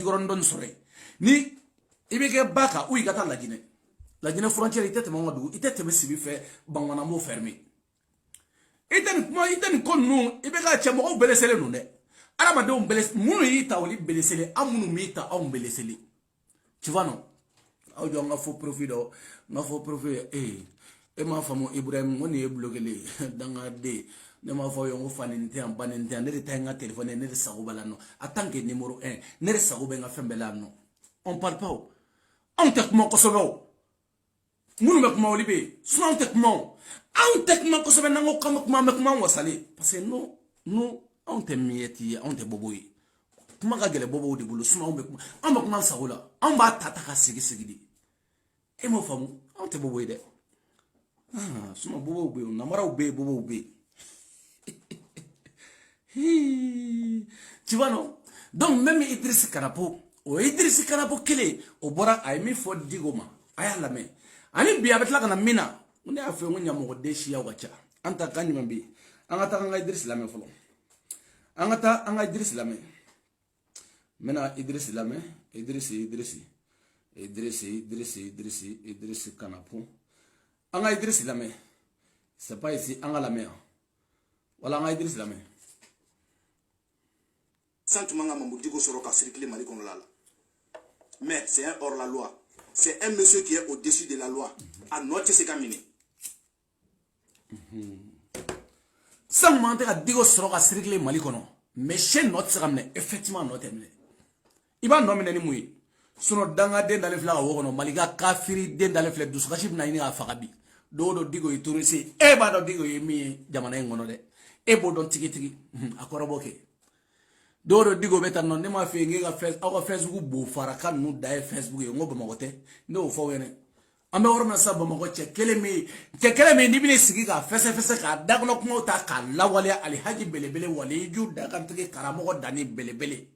gorondon sore ni ibeke baka ou igata la Guinée frontière était mongo du était sibi fait bangwana mo fermé iten kon nu ibeka chamo belesele nu ne ala ma de beles munu yita oli belesele amunu mita on belesele tu vois non aw jo nga fo profit do nga fo profit e ma famo Ibrahim woni e bloqué danga de ne ma fo yo faninte am baninte ne de tanga téléphone ne de sago balano atanke numéro 1 ne de sago be nga fembelano on parle pas on tek mo ko sobo munu mek mo libe son tek mo on tek mo ko sobo nango kam ko mek mo wasali parce que nous on te mieti on te boboyi kuma ga gele bobo de bulu suma on mek mo sago la on ba tata ka sigi e mo famu on te boboyi de suma bobo be na mara be bobo be tu vois non donc même Idriss Kanapo kele o bora ay mi fo digoma aya la me ani biya betla kana mina ne afa ngonya mo de shi ya wacha anta kanyi mambi angata nga Idriss Lame folo angata anga Idriss Lame mena Idriss Lame Idriss Kanapo anga Idriss Lame c'est pas ici anga Lame wala anga Idriss Lame Santumanga Mamoudigo Soroka circuler Mali comme là. Mais c'est un hors la loi. C'est un monsieur qui est au-dessus de la loi. À noter ses camines. Sans mentir à Digo Soroka circuler Mali comme mais chez notre ramène effectivement notre emmené. Il va nommer ni mouille. Sono danga den dans les flags au Wono Maliga Kafiri den dans les flags du Sukashib Naina Farabi. Dodo Digo et Tourissi. Eba do Digo et mi Jamana Ngonode. Ebo don tiki à Koroboke. Doro digo beta non ne ma fe nge ga Facebook bo faraka nu da Facebook ngo ba magote no fo wene ambe worma sa ba mago kele me ni bine sigi ga fese ka dagno ko ta ka lawale ali haji belebele wali ju da kan tike karamo dani belebele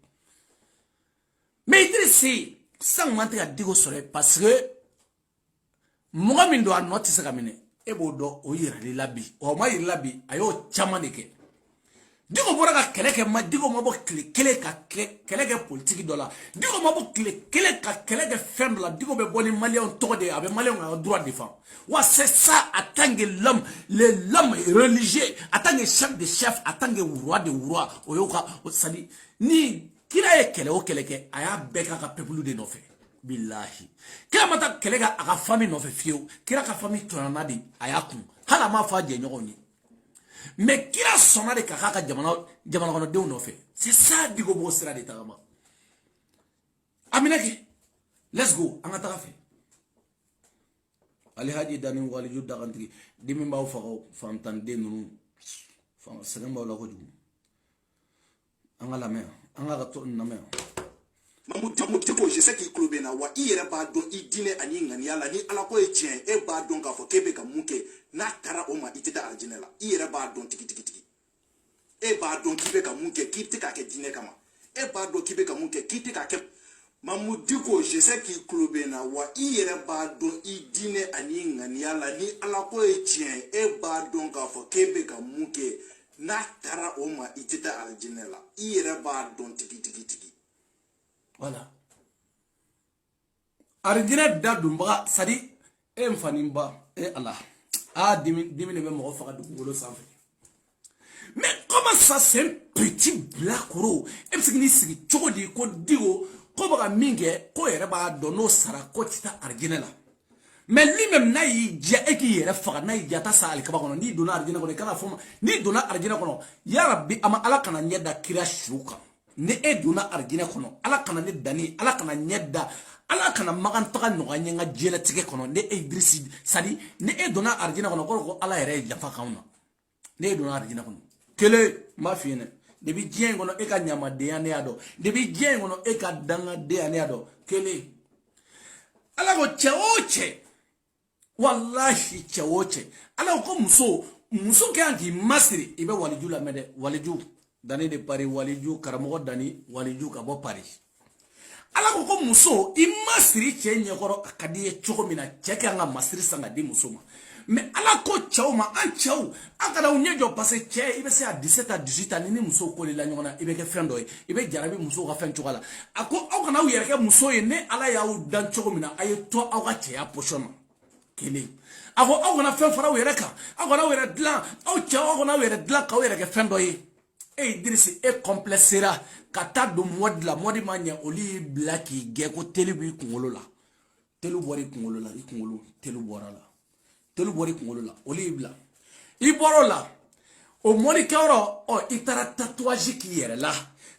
mais Idrissi sang mante ga digo sore parce que mo min do anoti se kamine e bo do o yira labi o ma yira labi ayo chamanike digo bora keleke ma digo mabo kele ka politique dola digo mabo kele ka femme la digo be boni malien to de avec malien a droit de défense wa c'est ça attendre l'homme l'homme religieux attendre chef attendre roi de roi oyoka sali ni kila e kele o keleke aya beka ka peuple de no fait billahi kila mata kelega aka famille no fait fio kila ka famille tonana di aya kun hala ma fa je nyogoni mais qui a sonné de kaka jamana kono de no fait c'est ça digo bo sera de tagama aminaki let's go anga taga fe ali haji dani wali judda gantri dimi mbaw fako fantan de nunu fam sagamba la ko ju anga la mer anga ga to na mer Mamoudigo je sais qu'il clube na wa iyere ba don idine ani ngani yala ni ala ko e tien e ba don ka fo kebe ka muke na tara o ma itita arjinela iyere ba don tiki e ba don kibe ka muke kiti ka ke dine kama e ba don kibe ka muke kiti ka ke Mamoudigo je sais qu'il clube na wa iyere ba don idine ani ngani yala ni ala ko e tien e ba don ka fo kebe ka muke na tara o ma itita arjinela iyere ba don tiki voilà arjina dadumba sadi e mfanimba e Allah dimi ne be mo faka du golo sanfé mais comment ça c'est un petit black ro e psigni sigi chogodi ko digo ko baga minge ko yere ba dono sara ko tita arjina la mais lui-même na yi dia e ki yere faka na yi dia ta sali ka ba kono ni dona arjina kono kana foma ni dona arjina kono ya rabbi ama ala kana nyeda kira shuka ne e dona arjina kono ala kana ne dani ala kana nyeda ala kana magan taga no ganye nga jela tike kono ne Idriss sadi ne e dona arjina kono ko ala yere jafa kauna ne e dona arjina kono kele ma fine de bi jien kono e ka nyama de ane ado de bi jien kono e ka danga de ane ado kele ala ko cheoche wallahi cheoche ala ko muso ke anti masri ibe waliju la mede waliju dani de Paris waliju karamo dani waliju ka bo Paris ala ko muso i masiri chenye koro akadiye choko mina cheke anga masiri sanga di musoma mais ala ko cɛw ma an cɛw an kana u ɲɛ jɔ parce que cɛ i bɛ se à 17 à 18 ans ni muso kolela ɲɔgɔn na i bɛ kɛ fɛn dɔ ye i bɛ jarabi musow ka fɛn cogo la a ko aw kana aw yɛrɛ kɛ muso ye ne ala y'aw dan cogo min na a ye to aw ka cɛya position ma kelen a ko aw kana fɛn fara aw yɛrɛ kan aw kana aw yɛrɛ dilan aw cɛw aw kana aw yɛrɛ dilan k'aw yɛrɛ kɛ fɛn dɔ ye e Idrisi e complexera ka taa don mode la mode ma ɲɛ olu y'i bila k'i gɛn ko teli b'i kunkolo la teli bɔra i kunkolo la i kunkolo teli bɔra la teli bɔra i kunkolo la olu y'i bila i bɔra o la o mɔnikɛyɔrɔ i taara tatouage k'i yɛrɛ la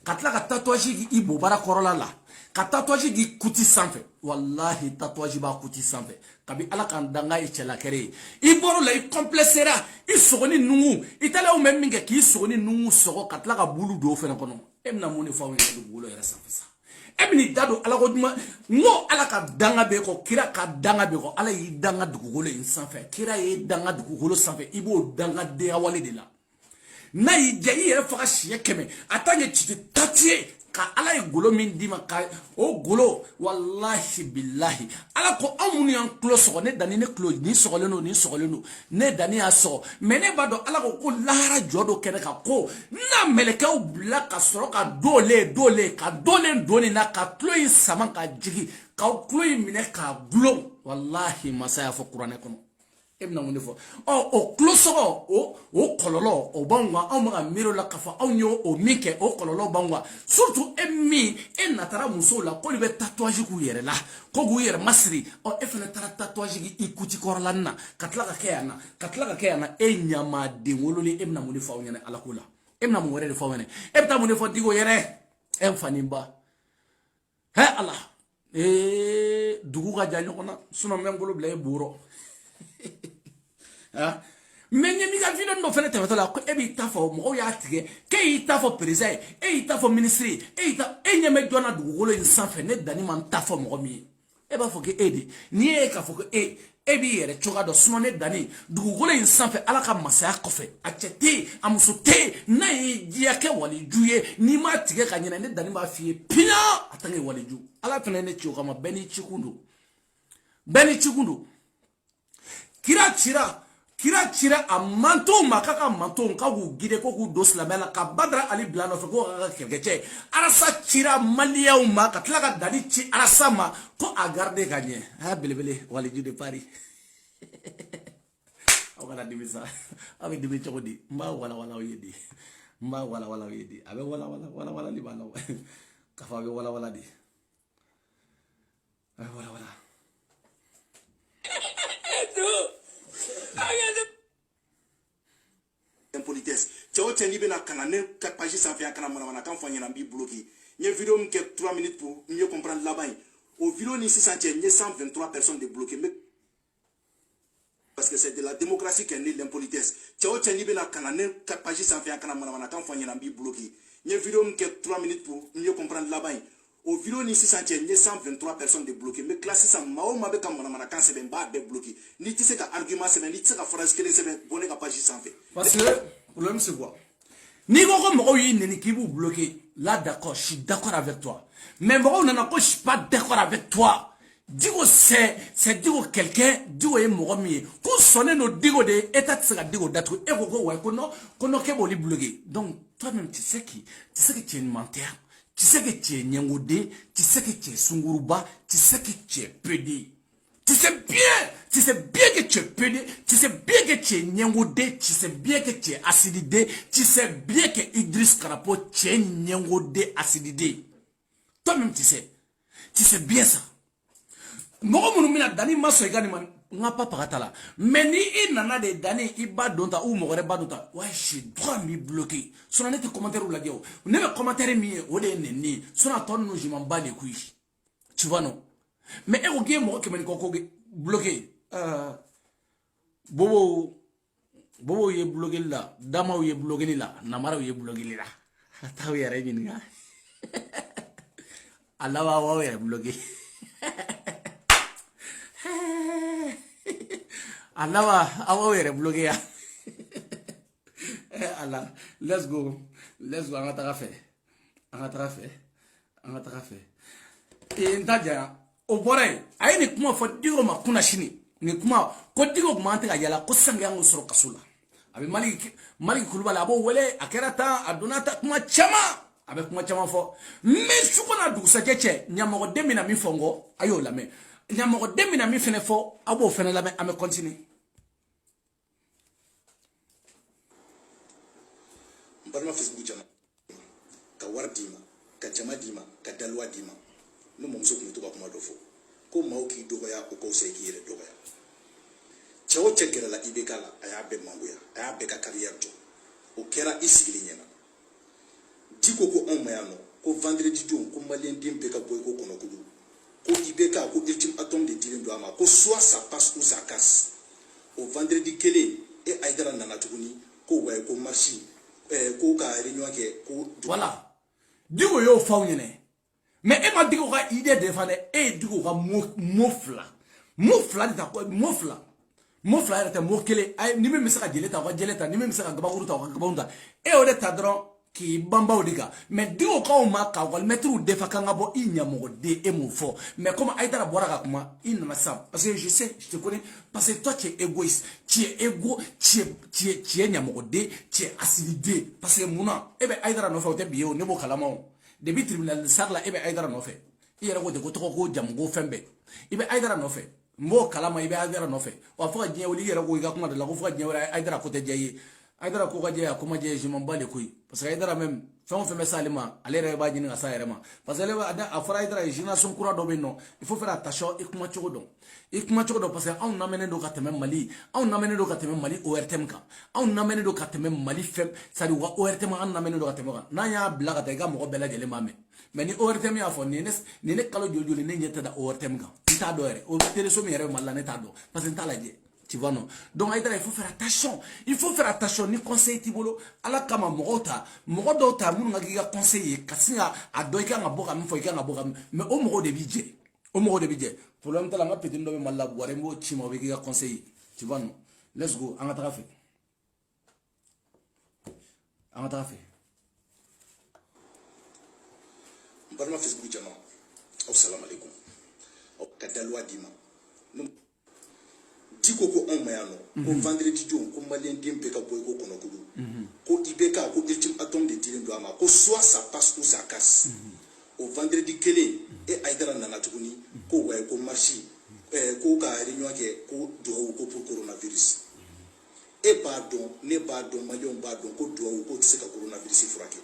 ka tila ka tatouage k'i bobara kɔrɔla la ka tatouage k'i kuti sanfɛ wallahi tatouage b'a kuti sanfɛ kabi ala k'an danga ye cɛlakɛrɛ ye i bɔra o la i complexera i sɔgɔni nungu i taara mɛ min kɛ k'i sɔgɔni nungu sɔgɔ ka tila ka bulu don o fɛnɛ kɔnɔ e bɛna mun de fɔ aw ɲɛna dugukolo yɛrɛ sanfɛ sa e bɛn'i da don ala ko ɲuman n ko ala ka danga bɛ kɔ kira ka danga bɛ kɔ ala y'i danga dugukolo in sanfɛ kira y'i danga dugukolo sanfɛ i b'o danga denyawale de la n'a y'i diya i yɛrɛ faga siɲɛ 100 a t'a ɲɛ ci ta tiye ka ala ye golo min d'i ma ka o golo wallahi billahi ala ko anw minnu y'an tulo sɔgɔ ne danni ne tulo ni sɔgɔlen don ni sɔgɔlen don ne danni y'a sɔgɔ mais ne b'a dɔn ala ko lahara jɔ dɔ kɛnɛ kan ko n'a mɛlɛkɛw bila ka sɔrɔ ka dolen ka dolen doni na ka tulo in sama ka jigin ka tulo in minɛ k'a gulon wallahi masa y'a fɔ kuranɛ kɔnɔ e bɛna mun de fɔ o tulo sɔgɔ o kɔlɔlɔ o b'anw kan anw bɛ ka miiri o la k'a fɔ anw ye o min kɛ o kɔlɔlɔ b'anw kan surtout e min e natara musow la k'olu bɛ tatouage k'u yɛrɛ la ko k'u yɛrɛ masiri e fana taara tatouage k'i kuti kɔrɔlanin na ka tila ka kɛ yan na ka tila ka kɛ yan na e ɲamaden wololen e bɛna mun de fɔ aw ɲɛna ala ko la e bɛna mun wɛrɛ de fɔ aw ɲɛna e bɛ taa mun de fɔ Diko yɛrɛ e n faninba hɛ ala dugu ka jan ɲɔgɔn na sinon n bɛ n bolo bila e bɔrɔ mais ɲɛ min ka video dɔ fɛnɛ tɛmɛtɔ la ko e b'i ta fɔ mɔgɔw y'a tigɛ k'e y'i ta fɔ président ye e y'i ta fɔ ministre ye e ɲɛ bɛ jɔn na dugukolo in sanfɛ ne danni ma n ta fɔ mɔgɔ min ye e b'a fɔ ko e de n'i ye k'a fɔ ko e b'i yɛrɛ cogoya dɔn sinon ne danni dugukolo in sanfɛ ala ka masaya kɔfɛ a cɛ tɛ yen a muso tɛ yen n'a ye diya kɛ waliju ye n'i m'a tigɛ ka ɲinɛ ne danni b'a f'i ye piɲa a tan kɛ waliju ala fɛnɛ ne ci o kama bɛɛ n'i cikun don bɛɛ n'i cikun don kira cira a mantonw ma k'a ka mantonw k'a k'u guider ko k'u don silamɛya la ka Badara Ali bila nɔfɛ ko k'a ka kɛlɛkɛcɛ Arasa cira maliyɛnw ma ka tila ka dani ci Arasa ma ko a garder ka ɲɛ a belebele waliju de Paris aw kana dimi sa aw bɛ dimi cogo di n b'a walawala aw ye di n b'a walawala aw ye di a bɛ walawalali b'a la k'a fɔ a bɛ walawala di a bɛ walawala impolitesse cɛw cɛ n'i bɛna kana ne ka page sanfɛ a kana manamanakan fɔ n ɲɛna n b'i bloqué n ye vidéo min kɛ 3 minutes pour mieux comprendre laban in o vidéo ni sisan cɛ n ye 123 personnes de bloqué mais parce que c'est de la démocratie qu'est née l'impolitesse cɛw cɛ n'i bɛna kana ne ka page sanfɛ a kana manamanakan fɔ n ɲɛna n b'i bloqué n ye vidéo min kɛ 3 minutes pour mieux comprendre laban in o vidéo ni sisan cɛ n ye 123 personnes de bloqué mais classe sisan maa o maa bɛ ka manamanakan sɛbɛn n b'a bɛɛ bloqué n'i tɛ se ka argument sɛbɛn n'i tɛ se ka phrase kelen sɛbɛn bɔ ne ka page sanfɛ. parce que problème c'est quoi n'i ko ko mɔgɔw y'i neni k'i b'u bloqué là d'accord je suis d'accord avec toi mais mɔgɔw nana ko je suis pas d'accord avec toi Diko c'est Diko quelqu'un Diko ye mɔgɔ min ye ko sɔnnen don Diko de ye État tɛ se ka Diko datugu e ko ouais ko non k'e b'olu bloqué donc toi-même tu sais que tu es une menteur. Tu sais que tu es Nyangode, tu sais que tu es Sunguruba, tu sais que tu es pédé. Tu sais bien que tu es pédé, tu sais bien que tu es Nyangode, tu sais bien que tu es Acididé, tu sais bien que Idriss Karapo, tu es Nyangode Acididé. Toi-même tu sais bien ça. Mɔgɔ minnu bɛna danni ma sɔn i ka nin ma n ka pa pagata la mais ni i nana de danni i ba dɔn ta ou mɔgɔ wɛrɛ ba dɔn ta ouais j'ai droit à m'y bloquer sinon ne tɛ commentaire lajɛ o ne bɛ commentaire min ye o de ye nɛni ye sinon a tɔ ninnu je m'en bats les couilles tu vois non mais e ko k'i ye mɔgɔ 100 ni kɔ ko bloqué bobow ye bloqué la damaw ye bloqué la namaraw ye bloqué la a t'aw yɛrɛ ɲininka a laban b'aw yɛrɛ bloqué. Alava awa yɛrɛ bloqué ya ala let's go an ka taga fɛ n ta janya o bɔra yen a ye nin kuma fɔ Diko ma kunna sini ni kuma ko digo kuma ante ka yala ko sangi yango soro kasula abe mali kulubali abo wele akerata adonata kuma chama abe kuma chama fo me sukona du sa jeche nyamogo demina mi fongo ayo la me nyamogo demina mi fene fo abo fene la me ame continue barma Facebook jama ka war dima ka jama dima ka dalwa dima no mom so kuma to ba kuma do fo ko mawki dogoya o ko sai ki yere dogoya chawo chekera la ibekala aya be manguya aya be ka carrière jo o kera isigili nyena diko ko on mayano ko vendredi don ko malien dimbe ka boy ko kono kudu ko ibeka ko ultime atom de dirin do ama ko soit ça passe ou ça casse au vendredi kele e aidara nana tuguni ko way ko marchi ko ka réunion ke ko voilà digo yo fawnyene mais e ma digo ka idée de fane e digo ka mofla de ta mofla era ta mokele ay ni me saka jeleta ko jeleta ni me saka gabaguru ta ko gabagunda e o de ta dron ki bamba odiga mais digo ka o ma ka wal metru de fa kanga bo inyamo de e mo fo mais comme aidara bora ka kuma inna sam parce que je sais je te connais parce que toi tu es égoïste tu es égo tu es nyamo de tu es acidité parce que muna e be aidara no fa o te biyo ne bo kalama depuis tribunal sarla ibe aidara no fe iyere ko de ko to ko jam go fembe ibe aidara no fe mo kalama ibe aidara no fe wa fa je woli yere ko ga kuma de la ko fa je wala aidara ko te jayi aidara ko ga je ya kuma je jimon bale kuy parce que aidara même fon fe mesalima ale re ba jini ga sa yere ma parce que le ada afra aidara jina son kura do benno il faut faire attention ikuma chogo parce que on namene do ka teme mali ORTM ka on namene do ka teme mali fem ça dit wa ORTM on namene do ka teme ka na ya blaga ta ga mo bela jele mame mais ni ORTM ya fo ni ne kalo jojoli ne nyeta da ORTM ka ta do ere o tele so mi yere malla ne ta do parce que ta la je tu vois non donc aidara il faut faire attention ni conseil tibolo ala kama mogota mogodo ta mun nga conseiller kasinga adoika nga boka mfo ikanga boka mais o mogo de budget problème tala nga petit ndo be malla boire mo chima be ga conseiller tu vois non let's go anga ta fait barma Facebook jama assalamu alaikum o kadalwa dima diko ko on mayano ko vendredi don ko malien dimbe ka boy ko kono kudu ko ibeka ko ultime atom de dirin do ama ko soit ça passe ou ça casse au vendredi kele e aidara nana tuguni ko way ko marchi ko ka réunion ke ko do ko pour coronavirus e pardon ne pardon malion pardon ko do ko tseka coronavirus frake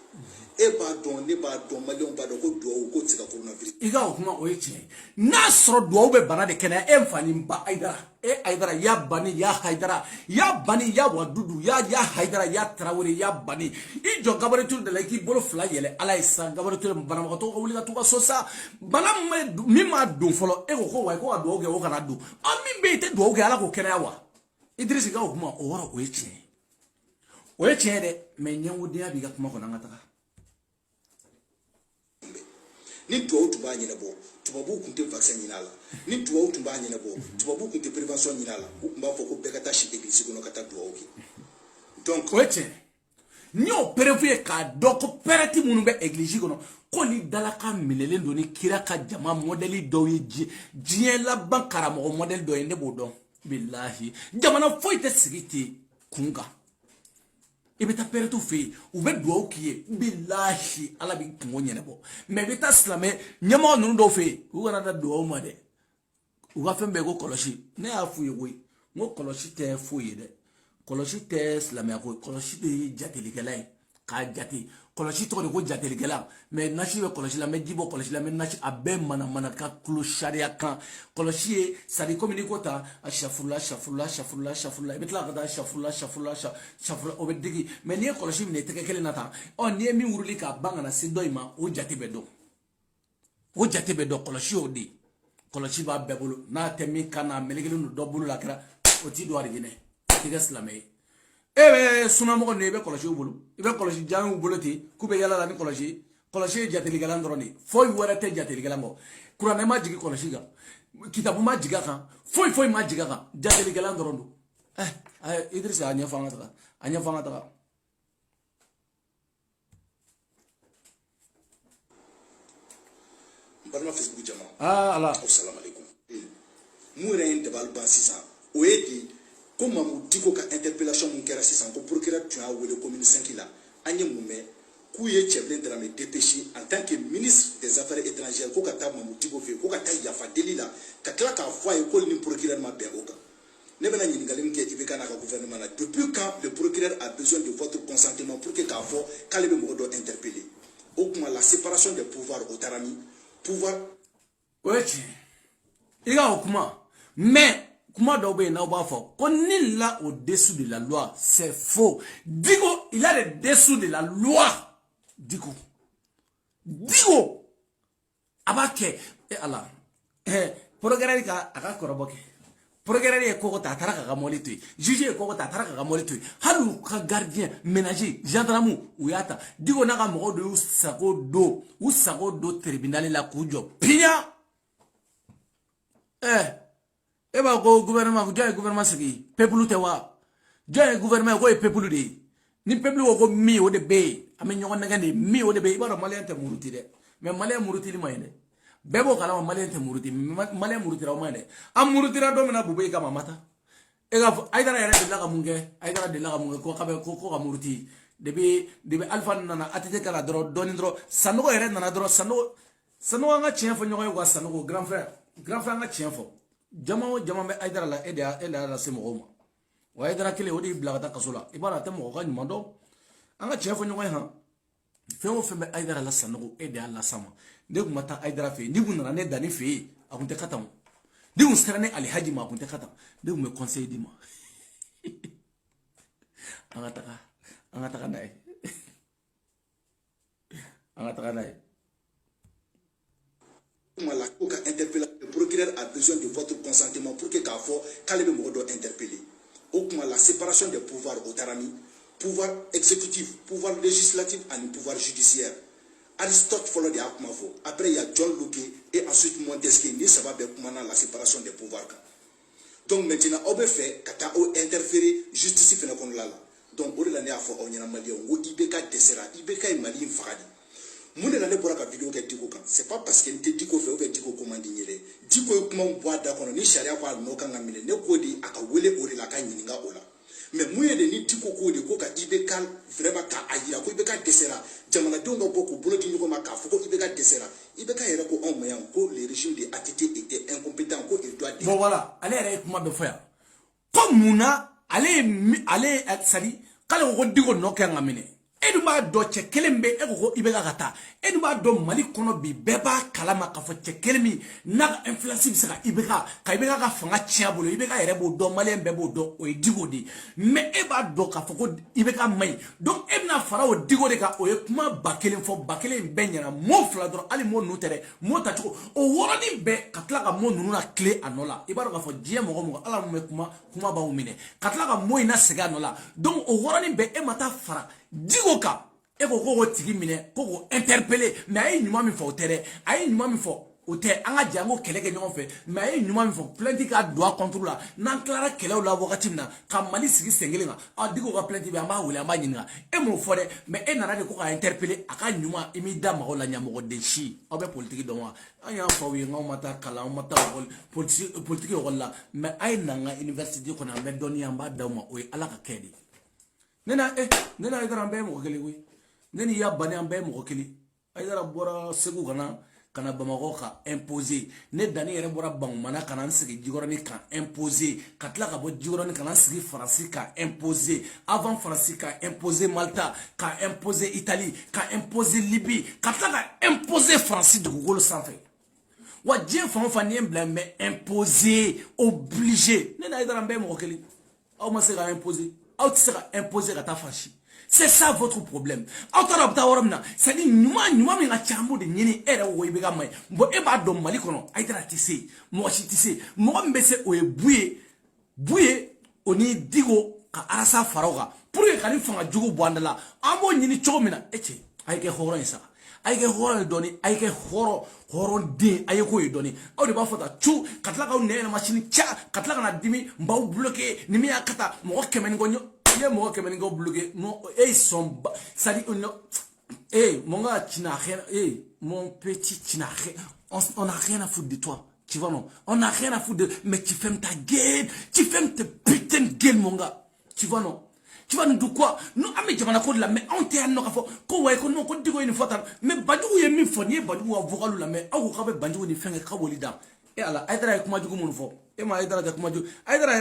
e pardon ne pardon malion pardon ko do ko tseka coronavirus iga kuma oyeche na soro do be bana de kena e mfani mba aidara ya bani ya haidara ya wadudu ya haidara ya traore ya bani ijo gabare tur de la ki bolo fla yele ala isa gabare tur bana ma to wuli ka to so sa bana mi ma do folo e ko way ko do oge o kana do ami be te do oge ala ko kena wa Idris ga kuma o wara oyeche de me nyanwu dia bi ga kuma ko nanga taka ni tuwa tuba nyina bo tubabu kunte vaccin nyina la ni tuwa tuba nyina bo tubabu kunte prévention nyina la mba fo ko bekata shi église ko no kata tuwa oki donc oyeche ni o prévu ka doko perati munu be église ko no ko ni dalaka milelen do ni kira ka jama modeli do ye jien la bankara mo model do ne bo don billahi jamana foi te sigiti kunga ibeta pertu fe ube do kiye billahi ala bi kungo nyene bo me beta slame nyama nunu do fe ugana da do ma de uga fembe go koloshi ne afu yewe ngo koloshi te fu yede koloshi te slame ko koloshi de jatelikela ka jati koloshi to ko jatelikela me nashi be koloshi la me jibo koloshi la me nashi abe mana ka klo sharia kan koloshi sari komini kota ashafula ibetla kada shafula obedigi me ni koloshi ne tekekele nata on ni mi wuruli ka bangana sidoima o jati bedo koloshi odi koloshi ba bebulu na temi kana melegelu no dobulu la kra o ti do arigine tiga slame ebe suna mo ne be koloshi bulu ibe koloshi janu buluti kube yala la ni koloshi jateli galan droni foy warate jateli galango kurane ma jigi koloshi ga kitabu ma jiga kan foy ma jiga kan jateli galan drondo Idris anya fanga ta barma Facebook jama ala assalamu alaikum Mourin de Balban Sissan. Oedi, comme Mamou Diko ka interpellation mon kera Sissan, pour procureur tu as ou le commune 5 là. Agne Moumé, Kouye Tcheblin de la me dépêché en tant que ministre des Affaires étrangères, Kokata Mamou Diko fait, Kokata Yafa Delila, Kakla ka foi école ni procureur ma beroka. Nebana Ningalim qui est gouvernement. Depuis quand le procureur a besoin de votre consentement pour que Kafo, Kalebe Modo interpellé? Au la séparation des pouvoirs au Tarami, pouvoir. Oui, il y a mais comment d'obéir n'a pas fort. Qu'on est là au-dessous de la loi, c'est faux. Digo, il a le dessous de la loi. Digo. Abake. Et Allah. Progrès ka akakoroboke. Progrès est koko tatara ka molitui. Juge est koko tatara ka molitui. Halu ka gardien, ménager, gendarme ou yata. Digo naga mo do sako do tribunal la kujo. Pia. Eba ko gouvernement ko joy gouvernement sigi peuple te wa joy gouvernement ko e peuple de ni peuple ko mi o de be ame nyogon ngande mi o de be ibaro malien te muruti de mais malien muruti li mayne bebo kala malien te muruti malien muruti ra mayne am muruti ra do mena bube ka mamata e ga aidara yare de la ka munge aidara de la ka munge ko kabe ko ka muruti debe alpha nana atite kala dro doni dro sanogo yare nana dro sanogo nga chien fo nyogo wa sanogo grand frère nga chien fo jama be aidara la eda la semo ma wa aidara kele odi blagata kasola ibara te mo ga nyumando anga chefo nyoy ha femo fembe aidara la sanogo eda la sama de kuma ta aidara fe ni bunna ne dani fe akunte katam de un serane ali haji ma akunte katam de me conseil di ma anga taka nai anga taka nai. Le procureur a besoin de votre consentement pour que Kafo, Kalebe Modo interpellé. La séparation des pouvoirs au Tarami, pouvoir exécutif, pouvoir législatif et pouvoir judiciaire. Aristote follow de Akmafo. Après, il y a John Luke et ensuite Montesquieu. Ni ça va bien la séparation des pouvoirs. Donc maintenant, on peut faire Kata interférer justice fait la là. Donc, on est là pour on y a malien. On Ibeka Tessera, Ibeka et Malien Fagadi. Moune la ne pourra pas vidéo qu'elle dit qu'au c'est pas parce qu'elle te dit qu'au fait ou qu'elle dit qu'au commande n'y dit qu'au comment boire d'accord ni charia quoi no kanga mine ne kodi aka wele ori la ka nyinga ola mais mouye de ni dit qu'au de ko ka ibeka vraiment ka ayira ko ibeka desera jamana de on boko bolo di ko maka foko ibeka desera ibeka yera ko on mayan ko les régimes de ATT étaient incompétents ko il doit dire bon voilà allez avec moi de faire comme mouna allez sali kala ko digo no kanga mine edu ba do che kelembe e ko ibeka kata edu ba do mali kono bi beba kalama ka fo che kelemi na influence bi saka ibeka ka ibeka ka fanga chia bolo ibeka yere bo do mali mbebo do o digo di mais e ba do ka fo ko ibeka mai donc e na fara o digo de ka o e kuma bakelen fo bakelen benyana mo fla do ali mo nutere mo ta ko o woroni be katla ka mo nunu na clé anola ibaro ka fo die mo ala mo kuma ba umine katla ka mo ina sega anola donc o woroni be e mata fara digo ka e ko tigi mine ko interpeller mais ay nyuma mi fo tere ay nyuma mi fo o te anga jango keleke nyongo fe mais ay nyuma mi fo plainte ka doit contrôle la nan clara kele la wakati na ka mali sigi sengelinga a digo ka plainte bi amba wule amba nyinga e mo fo de mais e nana de ko ka interpeller aka nyuma imi da ma la nyamo de chi obe politique don wa anya fo wi nga mata kala mata politique wala mais ay nanga université ko na me doni amba da ma o ala ka kedi nena idara mbe mo kele wi neni ya bani ambe mo kele idara bora segu kana bamako ka imposer ne dani yere bora bangmana kana nsigi jigoroni ka imposer katla ka bo jigoroni kana nsigi France ka imposer avant France ka imposer Malta ka imposer Italie ka imposer Libye katla ka imposer France de Google sans fait wa dien fa ni emblème mais imposer obligé nena idara mbe mo kele au ma se ka imposer imposer à ta fachi. C'est ça votre problème. C'est dit nous mi nga chambo de nyini era wo ibega mai. Bo e ba do mali kono aidara tise. Mo shi tise. Mo mbese o buye oni digo ka arasa faroga. Pour que kali fanga jugo bwandala. Ambo nyini chomina eche. Ayike horo isa. Ayike horo doni ayike horo de ayeko doni. Aw de ba fota chu katla ka ne na machine cha katla ka na dimi mbaw bloquer nimi akata mo kemen gonyo ye mo kemen go bloquer mo son ça dit mon gars tu n'as rien mon petit tu n'as rien on n'a rien à foutre de toi Tu vois, non? On n'a rien à foutre de... Mais tu fermes ta gueule. Tu fermes ta putain de gueule, mon gars. Tu vois, non? Tu vas nous dire quoi? Nous, mais on t'a un enfant. Non, qu'on dit une fois. Mais Badou est mis fournier, Badou a vocal la mais on va Badou ni faire un kabolida. Et à la Aïdra avec moi du coup, mon fort. Et ma Aïdra avec moi du Aïdra,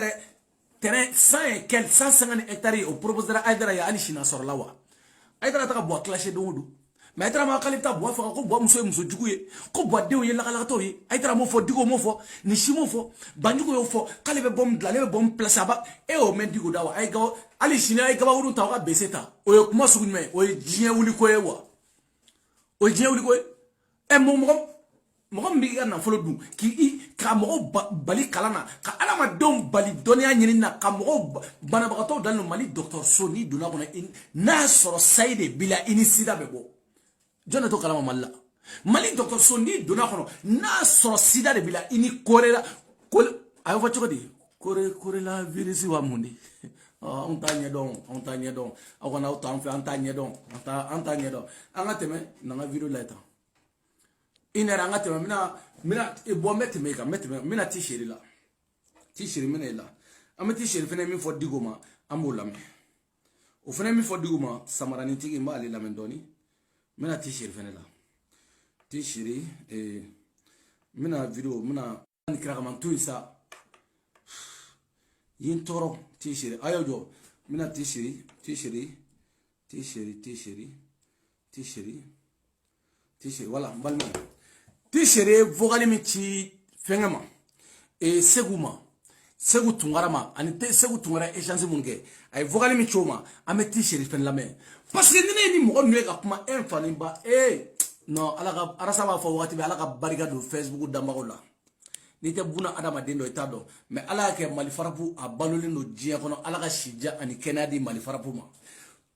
terrain 150 hectares au proposera Aïdra et Anishina sur la wa. Aïdra ta bois clasher de Oudou. Mais Aïdra m'a calé ta bois, faut bois Mousso Djouye, qu'on boit de la galatorie. Aïdra mo fo, digo mo fo, Nishimo fo, Banduko yo fo, Kalebe bombe de la bombe place à bas, et au mendigo dawa, Aïga, Alishina, Aïga ou Tawa Beseta, ou yo kuma sougme, ou Jien ou Likoewa. Ou Jien ou Likoe, et mon biga na folo dun ki ka mo bali kalana ka ala ma dom bali donia nyini na ka mo banabagato dans le Mali docteur Soni duna kona na soro saide bila inisida bebo jona to kalama malla Mali docteur Soni duna kono na soro sida de bila ini korela kol ayo fa chokodi kore la virus wa mundi on tanya don akona auto on fait on tanya don anga teme na video later inera ngate mina e bo meteme mina t-shirt la t-shirt mina la am t-shirt fene mi fo digoma amulame o fene mi fo digoma samarani tigi ma ali lamen doni mina t-shirt fene la t-shirt mina video mina nikra man tout ça yin toro t-shirt ayojo mina t-shirt voilà balma t-shirt vogali mi ci fengema e seguma segu tungarama ani te segu tungara échange munge ay vogali mi choma ame t-shirt fen lame parce que nene ni mo nwe ka kuma enfani ba non ala arasa ba fo wakati be ala ka bariga do Facebook dambagola ni te buna adama dendo etado mais ala ke mali farapu a balolin no dia kono ala ka shija ani kenadi mali farapu ma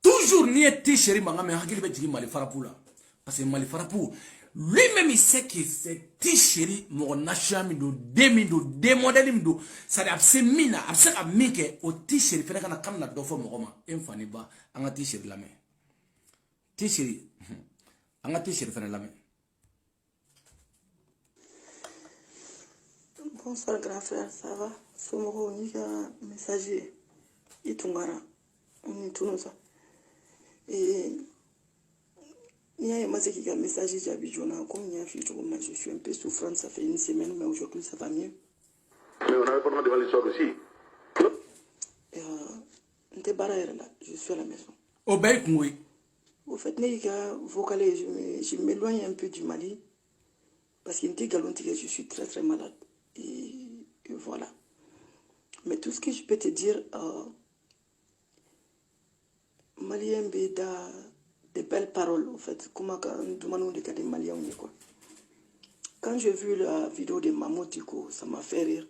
toujours ni t-shirt manga me hakili be jigi mali farapu la parce que mali farapu lui-même il sait que c'est t-shirt mon nation mi do demi do demodeli mi do ça de abse mina abse ka mike o t-shirt fena kana kamna do fo mo ma enfani ba anga t-shirt la me t-shirt anga t-shirt fena la me. Bonsoir grand frère, ça va? Somoro nika messager itungara ni tunusa et il y a un message qui a été comme je suis un peu souffrant, ça fait une semaine, mais aujourd'hui ça va mieux. Mais on avait parlé de l'histoire aussi. Je suis à la maison. Oui. Au fait, je m'éloigne un peu du Mali parce qu'il je suis très très malade. Et voilà. Mais tout ce que je peux te dire, Malien Beda, des belles paroles, en fait, comment on Maliens, quoi. Quand j'ai vu la vidéo de Mamotiko, ça m'a fait rire.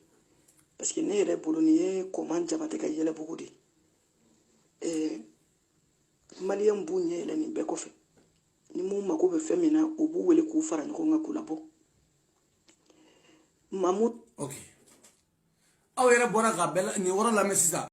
Parce que n'est pas polonais, comment Jamateka y a beaucoup de. Et Malien Bougné, il a une bécofe. Ni mon mako be femina, au bout où elle est koufara, n'konga koulabo. Mamout. Ok. Ah, il y a un bon gabelle, ni on la mesisa.